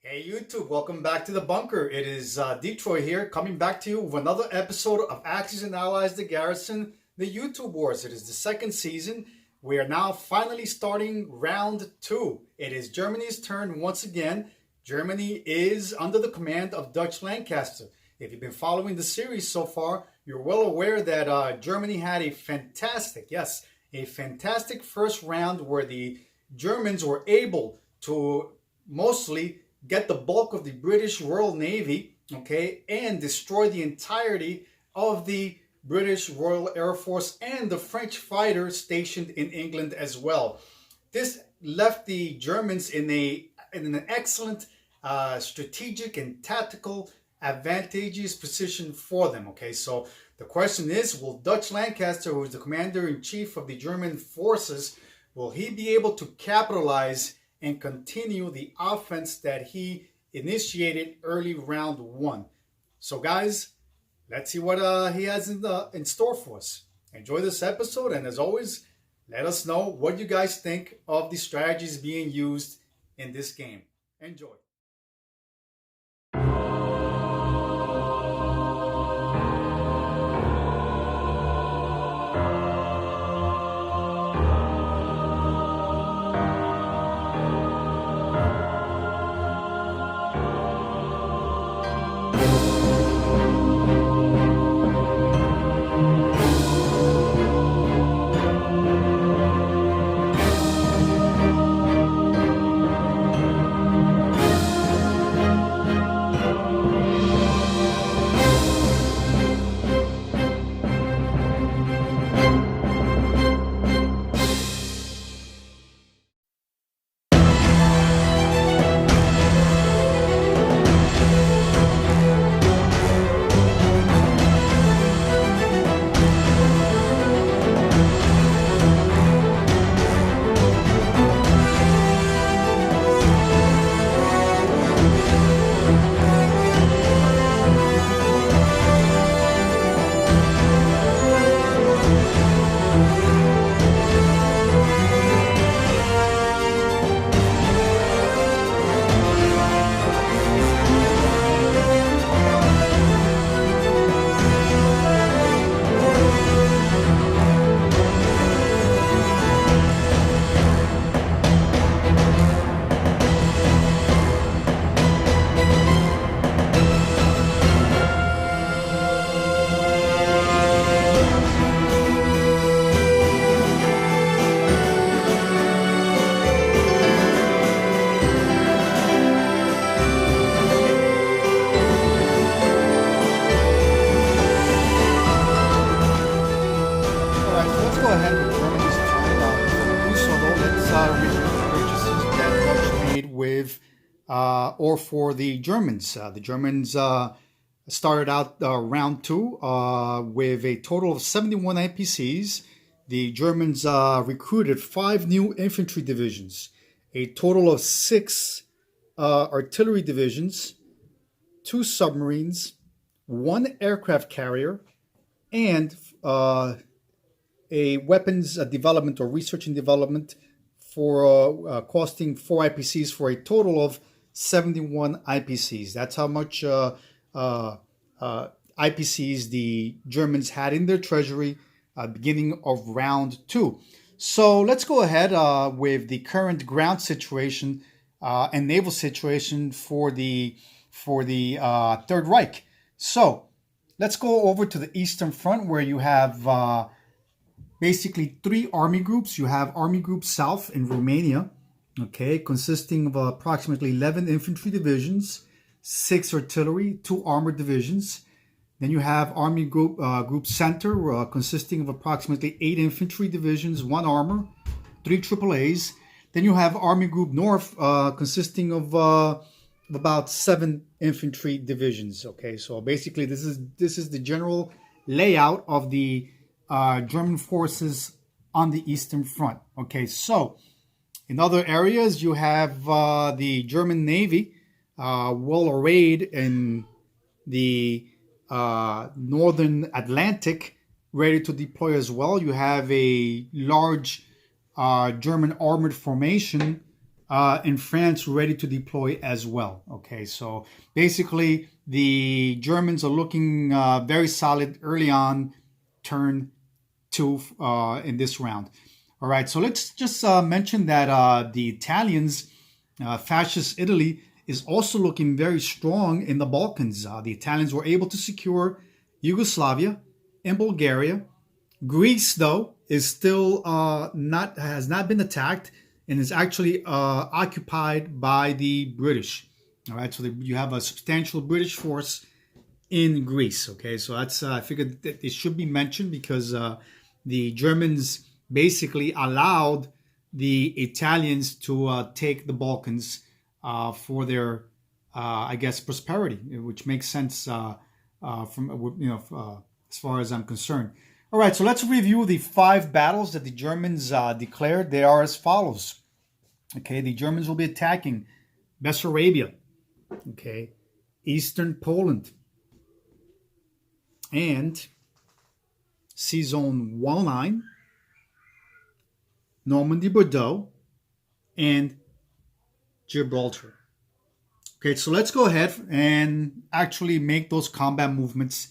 Hey YouTube, welcome back to the bunker. It is Detroit here, coming back to you with another episode of Axis and Allies: The Garrison, the YouTube Wars. It is the second season. We are now finally starting round two. It is Germany's turn once again. Germany is under the command of Dutch Lancaster. If you've been following the series so far, you're well aware that Germany had a fantastic, yes, a fantastic first round where the Germans were able to mostly get the bulk of the British Royal Navy, okay, and destroy the entirety of the British Royal Air Force and the French fighters stationed in England as well. This left the Germans in an excellent strategic and tactical advantageous position for them. Okay, so the question is, will Dutch Lancaster, who is the commander-in-chief of the German forces, will he be able to capitalize and continue the offense that he initiated early round one? So guys, let's see what he has in store for us. Enjoy this episode, and as always, let us know what you guys think of the strategies being used in this game. Enjoy. Go ahead with Germany's turn. Before we do so, though, let's review the purchases that Dutch made with or for the Germans. The Germans started out round two with a total of 71 IPCs. The Germans recruited 5 new infantry divisions, a total of 6 artillery divisions, 2 submarines, 1 aircraft carrier, and a weapons development or research and development for costing 4 IPCs for a total of 71 IPCs. That's how much IPCs the Germans had in their treasury beginning of round two. So let's go ahead with the current ground situation and naval situation for the Third Reich. So let's go over to the Eastern Front, where you have basically 3 army groups. You have Army Group South in Romania, okay, consisting of approximately 11 infantry divisions, 6 artillery, 2 armored divisions. Then you have Army Group Center, consisting of approximately 8 infantry divisions, 1 armor, 3 AAAs. Then you have Army Group North, consisting of about 7 infantry divisions. Okay, so basically this is the general layout of the German forces on the Eastern Front. Okay, so in other areas, you have the German Navy well arrayed in the Northern Atlantic, ready to deploy as well. You have a large German armored formation in France ready to deploy as well. Okay, so basically the Germans are looking very solid early on, turn 2 in this round. All right, so let's just mention that the Italians, fascist Italy, is also looking very strong in the Balkans. The Italians were able to secure Yugoslavia and Bulgaria. Greece, though, is still has not been attacked and is actually occupied by the British. All right, so you have a substantial British force in Greece. Okay, so that's I figured that it should be mentioned because the Germans basically allowed the Italians to take the Balkans for their, I guess, prosperity, which makes sense from as far as I'm concerned. All right, so let's review the 5 battles that the Germans declared. They are as follows. Okay, the Germans will be attacking Bessarabia, okay, Eastern Poland, and Sea Zone 109, Normandy, Bordeaux, and Gibraltar. Okay, so let's go ahead and actually make those combat movements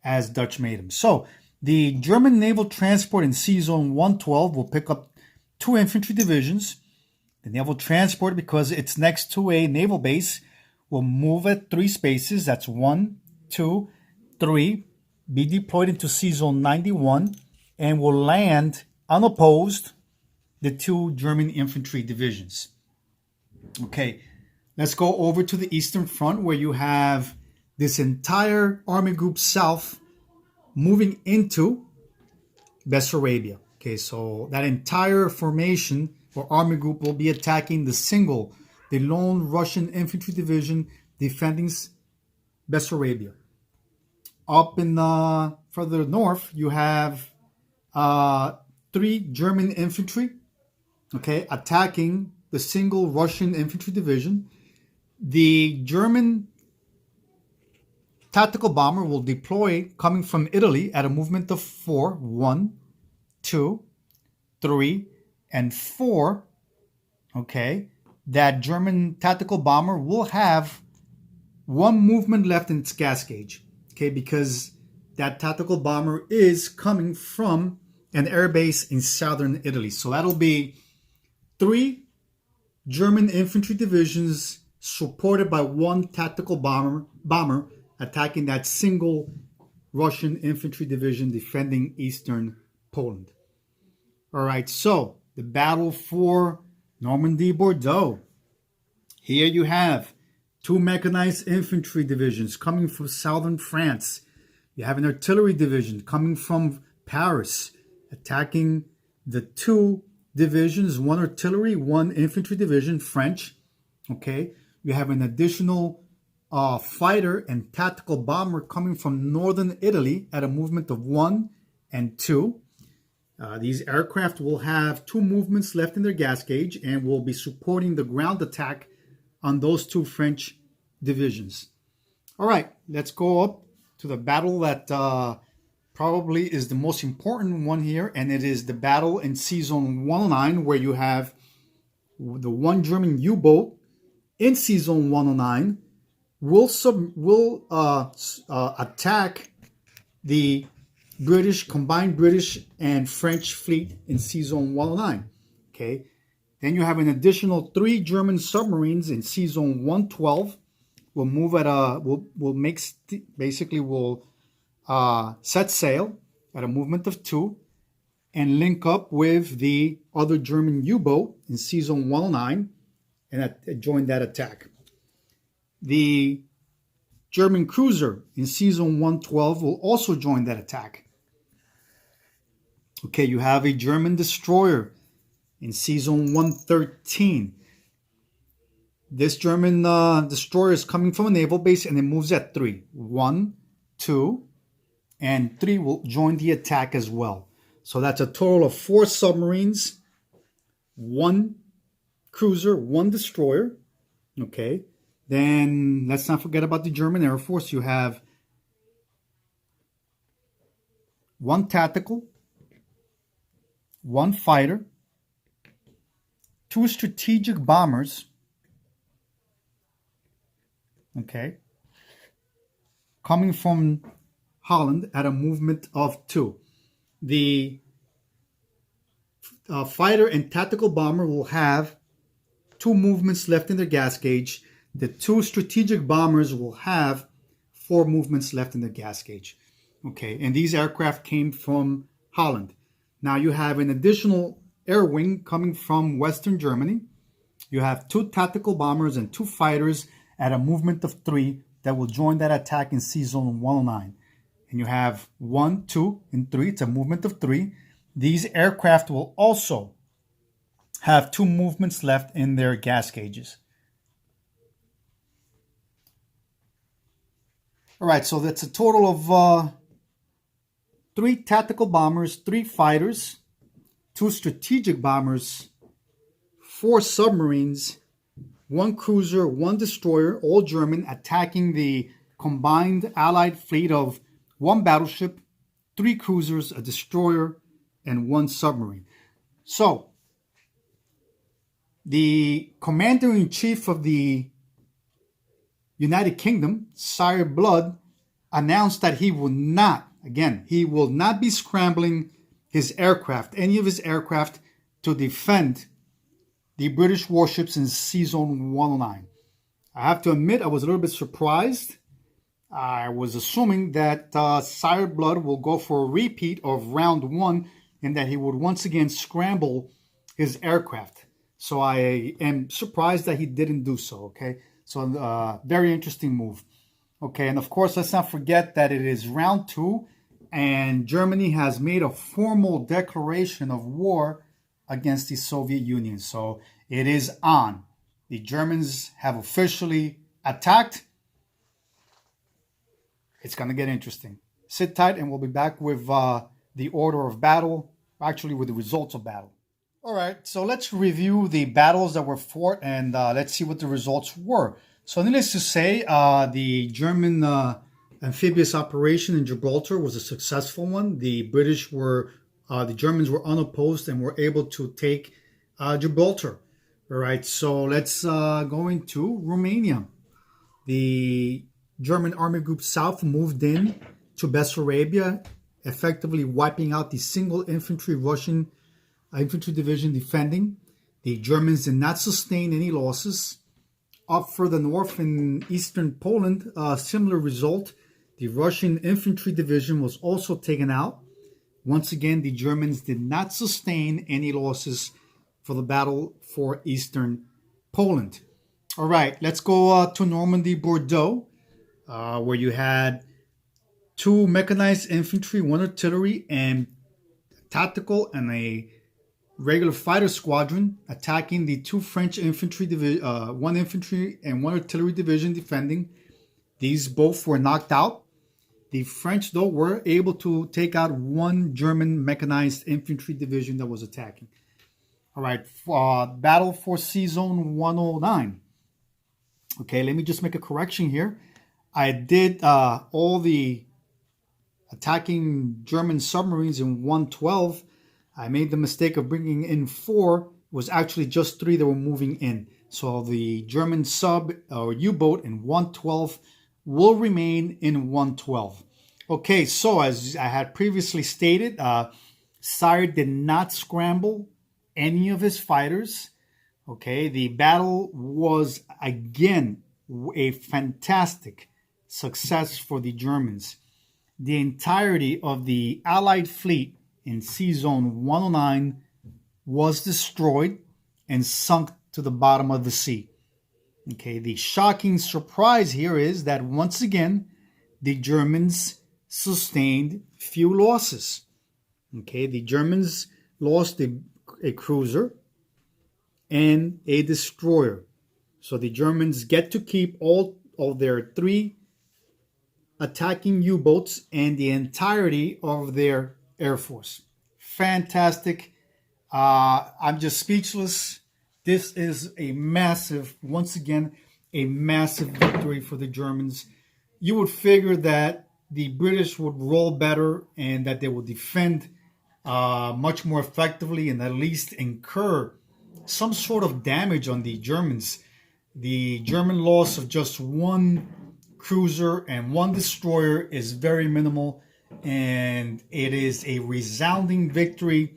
as Dutch made them. So the German naval transport in Sea Zone 112 will pick up 2 infantry divisions. The naval transport, because it's next to a naval base, will move at 3 spaces. That's 1, 2, 3. Be deployed into Sea Zone 91 and will land unopposed the 2 German infantry divisions. Okay, let's go over to the Eastern Front where you have this entire Army Group South moving into Bessarabia. Okay, so that entire formation or Army Group will be attacking the lone Russian infantry division defending Bessarabia. Up in further north, you have 3 German infantry, okay, attacking the single Russian infantry division. The German tactical bomber will deploy coming from Italy at a movement of 4. 1, 2, 3, and 4. Okay, that German tactical bomber will have 1 movement left in its gas gauge. Okay, because that tactical bomber is coming from an airbase in southern Italy. So that'll be 3 German infantry divisions supported by 1 tactical bomber attacking that single Russian infantry division defending eastern Poland. All right, so the battle for Normandy, Bordeaux. Here you have 2 mechanized infantry divisions coming from southern France. You have an artillery division coming from Paris, attacking the 2 divisions, 1 artillery, 1 infantry division, French. Okay, you have an additional fighter and tactical bomber coming from northern Italy at a movement of 1 and 2. These aircraft will have 2 movements left in their gas gauge and will be supporting the ground attack on those 2 French divisions. All right, let's go up to the battle that probably is the most important one here, and it is the battle in Sea Zone 109, where you have the 1 German U-boat in Sea Zone 109 will attack the combined British and French fleet in Sea Zone 109. Okay, then you have an additional 3 German submarines in Sea Zone 112. Will move at will set sail at a movement of 2 and link up with the other German U-boat in Sea Zone 109 and join that attack. The German cruiser in Sea Zone 112 will also join that attack. Okay, you have a German destroyer in Sea Zone 113. This German destroyer is coming from a naval base and it moves at 3. 1, 2, and 3 will join the attack as well. So that's a total of 4 submarines, 1 cruiser, 1 destroyer. Okay. Then let's not forget about the German Air Force. You have 1 tactical, 1 fighter, two strategic bombers, okay, coming from Holland at a movement of 2. The fighter and tactical bomber will have 2 movements left in their gas gauge. The 2 strategic bombers will have 4 movements left in their gas gauge. Okay, and these aircraft came from Holland. Now you have an additional air wing coming from Western Germany. You have 2 tactical bombers and 2 fighters at a movement of 3 that will join that attack in Sea Zone 109. And you have 1, 2, and 3. It's a movement of 3. These aircraft will also have 2 movements left in their gas gauges. All right, so that's a total of 3 tactical bombers, 3 fighters, 2 strategic bombers, 4 submarines, 1 cruiser, 1 destroyer, all German, attacking the combined Allied fleet of 1 battleship, 3 cruisers, a destroyer, and 1 submarine. So, the Commander-in-Chief of the United Kingdom, Sire Blood, announced that he will not be scrambling his aircraft, any of his aircraft, to defend the British warships in Sea Zone 109. I have to admit, I was a little bit surprised. I was assuming that Sire Blood will go for a repeat of round 1 and that he would once again scramble his aircraft. So I am surprised that he didn't do so, okay? So very interesting move. Okay, and of course, let's not forget that it is round 2 and Germany has made a formal declaration of war against the Soviet Union. So it is on. The Germans have officially attacked. It's going to get interesting. Sit tight and we'll be back with the order of battle, actually with the results of battle. All right, so let's review the battles that were fought and let's see what the results were. So needless to say, the German amphibious operation in Gibraltar was a successful one. The Germans were unopposed and were able to take Gibraltar. All right, so let's go into Romania. The German Army Group South moved in to Bessarabia, effectively wiping out the single infantry Russian infantry division defending. The Germans did not sustain any losses. Up further north in eastern Poland, a similar result. The Russian infantry division was also taken out. Once again, the Germans did not sustain any losses for the battle for eastern Poland. All right, let's go to Normandy, Bordeaux, where you had 2 mechanized infantry, 1 artillery, and tactical and a regular fighter squadron attacking the 2 French infantry, 1 infantry and 1 artillery division defending. These both were knocked out. The French, though, were able to take out 1 German mechanized infantry division that was attacking. All right, battle for Sea Zone 109. Okay, let me just make a correction here. I did all the attacking German submarines in 112. I made the mistake of bringing in 4. It was actually just 3 that were moving in. So the German sub or U-boat in 112 will remain in 112. Okay, so as I had previously stated, Sire did not scramble any of his fighters. Okay, the battle was again a fantastic success for the Germans. The entirety of the Allied fleet in Sea Zone 109 was destroyed and sunk to the bottom of the sea. Okay, the shocking surprise here is that once again, the Germans sustained few losses. Okay, the Germans lost a cruiser and a destroyer. So the Germans get to keep all of their 3 attacking U-boats and the entirety of their Air Force. Fantastic. I'm just speechless. This is a massive, once again, a massive victory for the Germans. You would figure that the British would roll better and that they would defend much more effectively and at least incur some sort of damage on the Germans. The German loss of just one cruiser and one destroyer is very minimal, and it is a resounding victory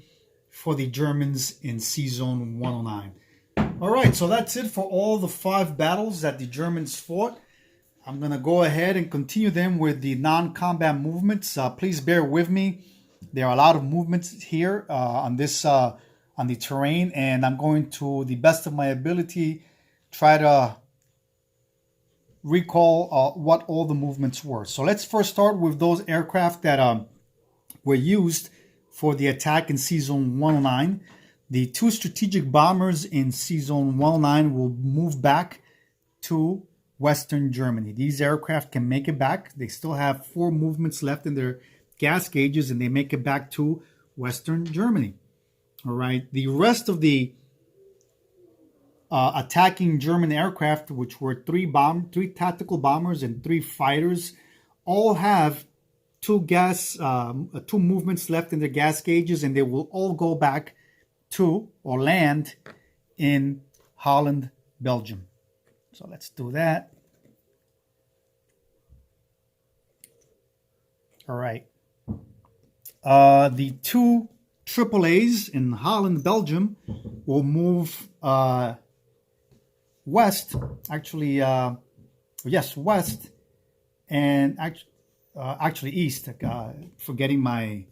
for the Germans in Season 109. All right, so that's it for all the 5 battles that the Germans fought. I'm going to go ahead and continue them with the non-combat movements. Please bear with me. There are a lot of movements here on the terrain, and I'm going to, the best of my ability, try to recall what all the movements were. So let's first start with those aircraft that were used for the attack in Season 109. The 2 strategic bombers in Season 109 will move back to Western Germany. These aircraft can make it back. They still have 4 movements left in their gas gauges, and they make it back to Western Germany. All right. The rest of the attacking German aircraft, which were 3 tactical bombers and 3 fighters, all have 2 movements left in their gas gauges, and they will all go back to or land in Holland, Belgium. So let's do that. All right. The 2 AAAs in Holland, Belgium will move west. Actually, yes, west, and actually east. Forgetting my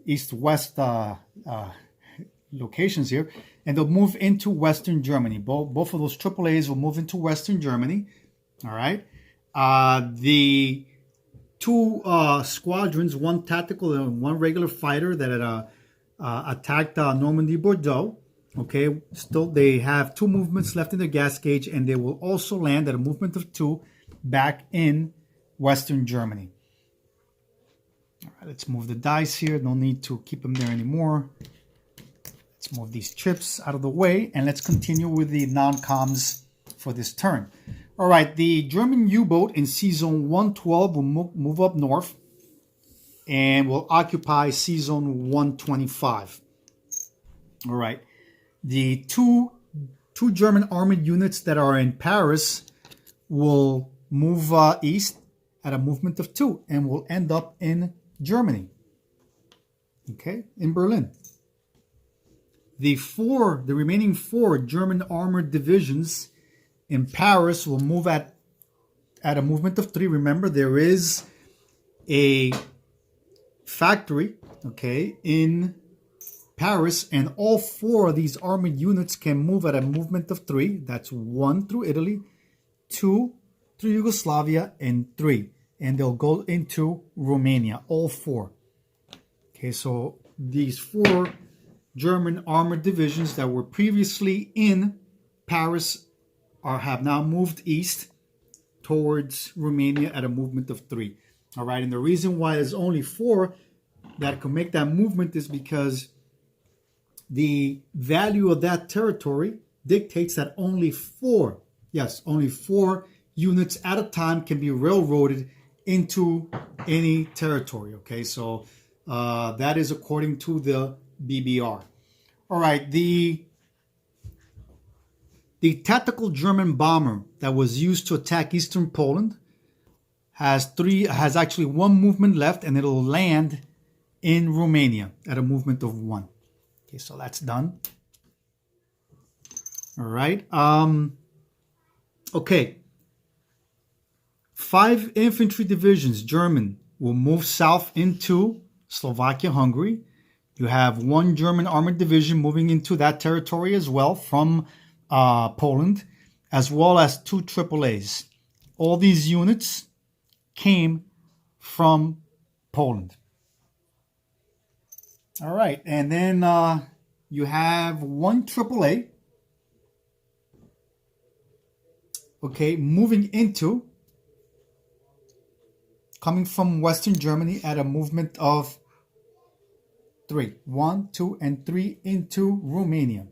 east-west locations here, and they'll move into Western Germany. Both of those AAAs will move into Western Germany. All right. The 2 squadrons, 1 tactical and 1 regular fighter that had attacked Normandy Bordeaux. Okay, still they have 2 movements left in their gas gauge, and they will also land at a movement of 2 back in Western Germany. All right, let's move the dice here. No need to keep them there anymore. Let's move these chips out of the way, and let's continue with the non-coms for this turn. All right, the German U-boat in Season 112 will move up north and will occupy Season 125. All right, the two German armored units that are in Paris will move east at a movement of 2 and will end up in Germany. Okay, in Berlin. The remaining 4 German armored divisions in Paris will move at a movement of 3. Remember, there is a factory, okay, in Paris, and all 4 of these armored units can move at a movement of 3. That's 1 through Italy, 2 through Yugoslavia, and 3. And they'll go into Romania, all 4. Okay, so these 4 German armored divisions that were previously in Paris have now moved east towards Romania at a movement of 3. All right, and the reason why there's only 4 that can make that movement is because the value of that territory dictates that only 4 units at a time can be railroaded into any territory. Okay, so that is according to the BBR. All right, the tactical German bomber that was used to attack eastern Poland has actually 1 movement left, and it'll land in Romania at a movement of 1. Okay, so that's done. All right. Okay. 5 infantry divisions, German, will move south into Slovakia, Hungary. You have 1 German armored division moving into that territory as well from Poland, as well as 2 AAAs. All these units came from Poland. All right, and then you have 1 AAA, okay, coming from Western Germany at a movement of 3. 1, 2, and 3 into Romania.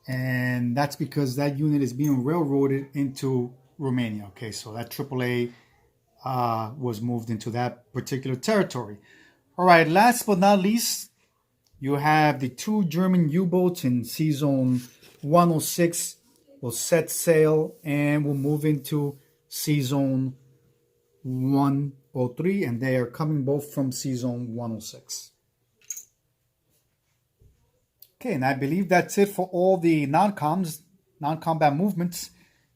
And that's because that unit is being railroaded into Romania. Okay, so that AAA was moved into that particular territory. All right, last but not least, You have the two German U-boats in Sea Zone 106 will set sail and will move into Sea Zone 103, and they are coming both from Sea Zone 106. Okay, and I believe that's it for all the non-combat movements.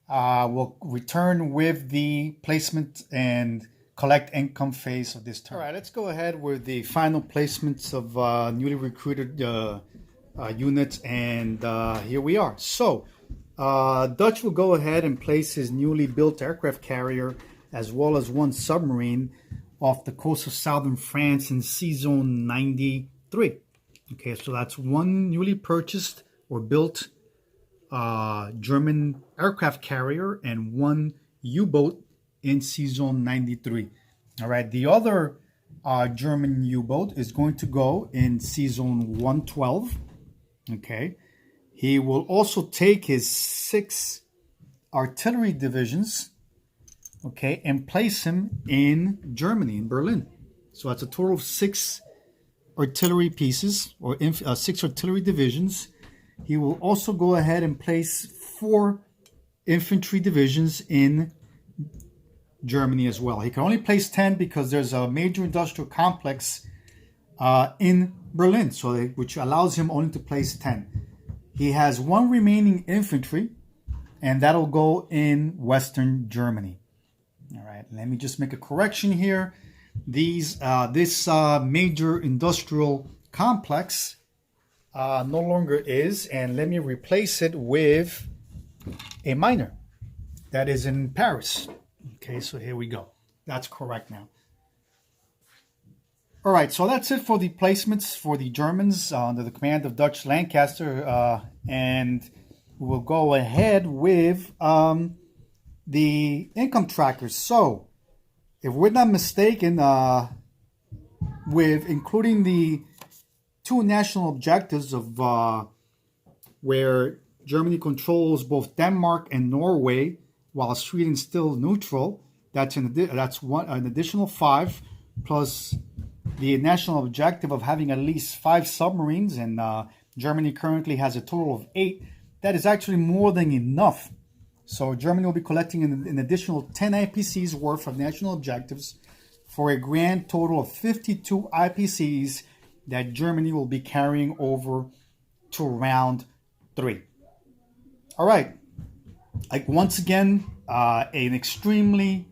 We'll return with the placement and collect income phase of this turn. All right, let's go ahead with the final placements of newly recruited units, and here we are. So, Dutch will go ahead and place his newly built aircraft carrier as well as one submarine off the coast of southern France in Sea Zone 93. Okay, so that's one newly purchased or built German aircraft carrier and one U-boat in Sea Zone 93. All right, the other German U-boat is going to go in Sea Zone 112. Okay, he will also take his 6 artillery divisions, okay, and place him in Germany, in Berlin. So that's a total of 6 artillery pieces or 6 artillery divisions. He will also go ahead and place 4 infantry divisions in Germany as well. He can only place 10 because there's a major industrial complex in Berlin, so which allows him only to place 10. He has 1 remaining infantry, and that'll go in Western Germany. All right, let me just make a correction here. This major industrial complex no longer is, and let me replace it with a minor that is in Paris. Okay, so here we go. That's correct now. All right, so that's it for the placements for the Germans under the command of Dutch Lancaster, and we'll go ahead with the income trackers. So, if we're not mistaken, with including the 2 national objectives of where Germany controls both Denmark and Norway, while Sweden's still neutral, that's an additional 5, plus the national objective of having at least 5 submarines, and Germany currently has a total of 8. That is actually more than enough. So Germany will be collecting an additional 10 IPCs worth of national objectives for a grand total of 52 IPCs that Germany will be carrying over to round 3. All right. Like once again, an extremely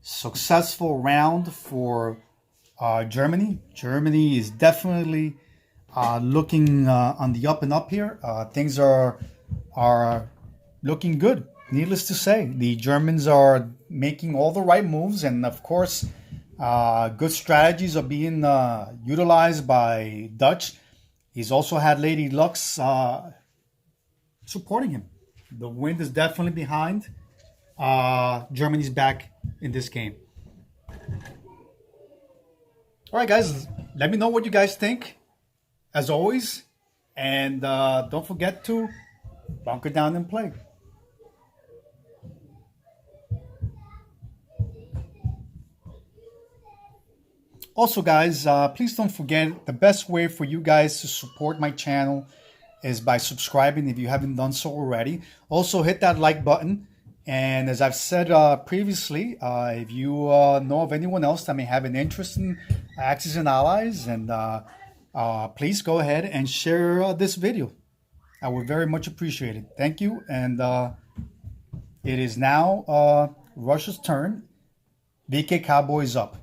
successful round for Germany. Germany is definitely looking on the up and up here. Things are looking good. Needless to say, the Germans are making all the right moves, and of course, good strategies are being utilized by Dutch. He's also had Lady Lux supporting him. The wind is definitely behind. Germany's back in this game. All right, guys, let me know what you guys think, as always. And don't forget to bunker down and play. Also, guys, please don't forget, the best way for you guys to support my channel is by subscribing if you haven't done so already. Also, hit that like button. And as I've said previously, if you know of anyone else that may have an interest in Axis and Allies, and please go ahead and share this video. I would very much appreciate it. Thank you. And it is now Russia's turn. VK Cowboys up.